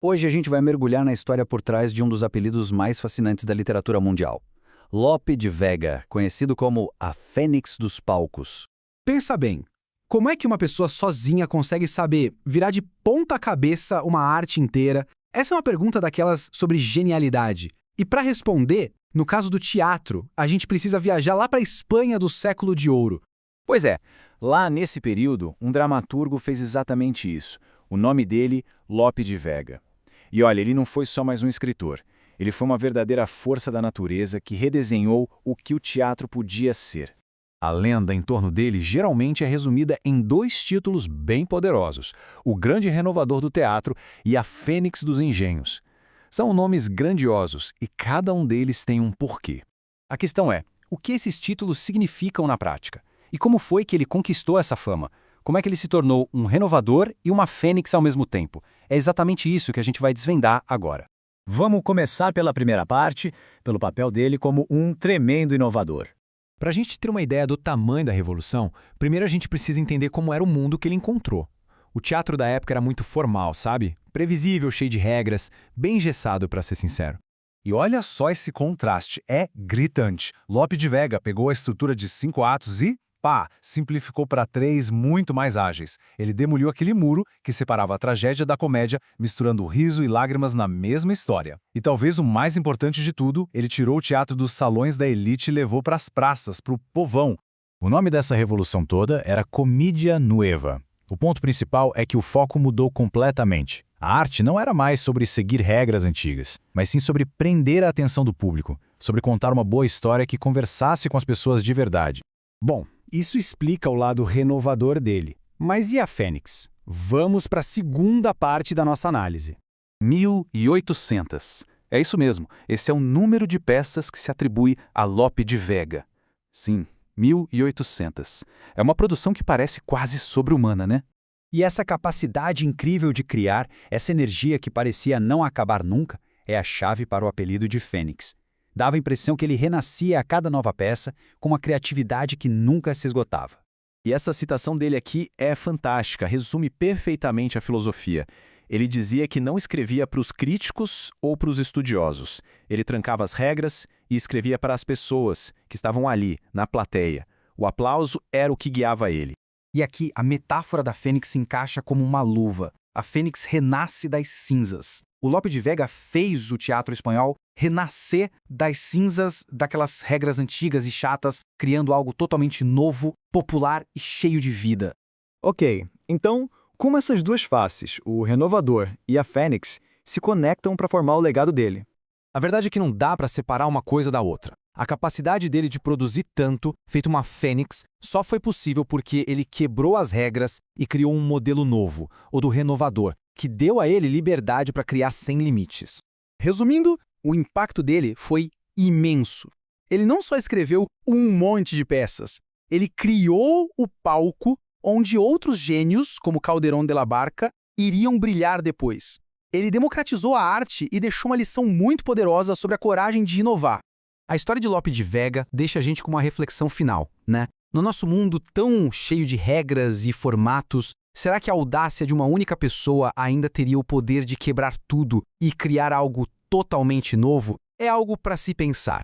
Hoje a gente vai mergulhar na história por trás de um dos apelidos mais fascinantes da literatura mundial. Lope de Vega, conhecido como a Fênix dos Palcos. Pensa bem, como é que uma pessoa sozinha consegue saber virar de ponta cabeça uma arte inteira? Essa é uma pergunta daquelas sobre genialidade. E para responder, no caso do teatro, a gente precisa viajar lá para a Espanha do século de ouro. Pois é, lá nesse período, um dramaturgo fez exatamente isso. O nome dele, Lope de Vega. E olha, ele não foi só mais um escritor. Ele foi uma verdadeira força da natureza que redesenhou o que o teatro podia ser. A lenda em torno dele geralmente é resumida em dois títulos bem poderosos: o Grande Renovador do Teatro e a Fênix dos Engenhos. São nomes grandiosos e cada um deles tem um porquê. A questão é, o que esses títulos significam na prática? E como foi que ele conquistou essa fama? Como é que ele se tornou um renovador e uma fênix ao mesmo tempo? É exatamente isso que a gente vai desvendar agora. Vamos começar pela primeira parte, pelo papel dele como um tremendo inovador. Para a gente ter uma ideia do tamanho da revolução, primeiro a gente precisa entender como era o mundo que ele encontrou. O teatro da época era muito formal, sabe? Previsível, cheio de regras, bem engessado, para ser sincero. E olha só esse contraste, é gritante. Lope de Vega pegou a estrutura de 5 atos e, simplificou para 3 muito mais ágeis. Ele demoliu aquele muro que separava a tragédia da comédia, misturando riso e lágrimas na mesma história. E talvez o mais importante de tudo, ele tirou o teatro dos salões da elite e levou para as praças, para o povão. O nome dessa revolução toda era Comedia Nueva. O ponto principal é que o foco mudou completamente. A arte não era mais sobre seguir regras antigas, mas sim sobre prender a atenção do público, sobre contar uma boa história que conversasse com as pessoas de verdade. Bom, isso explica o lado renovador dele. Mas e a Fênix? Vamos para a segunda parte da nossa análise. 1800. É isso mesmo, esse é o número de peças que se atribui a Lope de Vega. Sim, 1800. É uma produção que parece quase sobre-humana, né? E essa capacidade incrível de criar, essa energia que parecia não acabar nunca, é a chave para o apelido de Fênix. Dava a impressão que ele renascia a cada nova peça com uma criatividade que nunca se esgotava. E essa citação dele aqui é fantástica, resume perfeitamente a filosofia. Ele dizia que não escrevia para os críticos ou para os estudiosos. Ele trancava as regras e escrevia para as pessoas que estavam ali, na plateia. O aplauso era o que guiava ele. E aqui a metáfora da Fênix se encaixa como uma luva. A Fênix renasce das cinzas. O Lope de Vega fez o teatro espanhol renascer das cinzas daquelas regras antigas e chatas, criando algo totalmente novo, popular e cheio de vida. Ok, então, como essas duas faces, o renovador e a Fênix, se conectam para formar o legado dele? A verdade é que não dá para separar uma coisa da outra. A capacidade dele de produzir tanto, feito uma fênix, só foi possível porque ele quebrou as regras e criou um modelo novo, o do renovador, que deu a ele liberdade para criar sem limites. Resumindo, o impacto dele foi imenso. Ele não só escreveu um monte de peças, ele criou o palco onde outros gênios, como Calderón de la Barca, iriam brilhar depois. Ele democratizou a arte e deixou uma lição muito poderosa sobre a coragem de inovar. A história de Lope de Vega deixa a gente com uma reflexão final, né? No nosso mundo tão cheio de regras e formatos, será que a audácia de uma única pessoa ainda teria o poder de quebrar tudo e criar algo totalmente novo? É algo para se pensar.